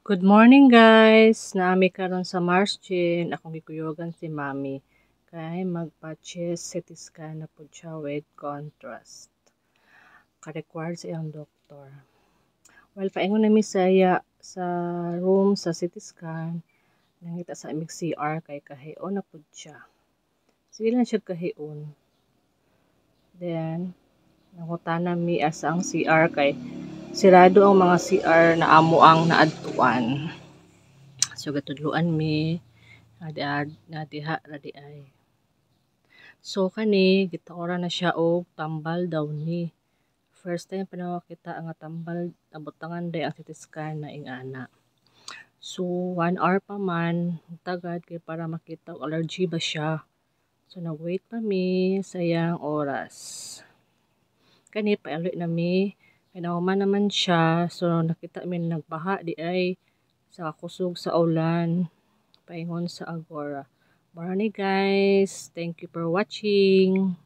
Good morning guys! Naami karon sa Marsjin. Akong gikuyogan si Mami. Kay magpa-chest CT scan na po siya with contrast. Ka-required sa iyang doktor. Well, paingon na mi saya sa room sa CT scan. Nangita sa amig CR kay kahion na po siya. Sige lang siya kahion. Then, nangutana mi asa ang CR kay sirado ang mga CR na amo ang naadtuan. So gatudluan mi na diha ra di ay. So kani gitaora na siya og tambal daw ni. First time pa nakakita ang tambal nabutangan day ang CT scan na ingana. So 1 hour pa man tagad kay para makita og allergy ba siya. So nag-wait pa mi sayang oras. Kani paaloy na mi kay nauman naman siya. So nakita mi nagbaha di ay sa kusog sa ulan. Paingon sa Agora. Morning guys. Thank you for watching.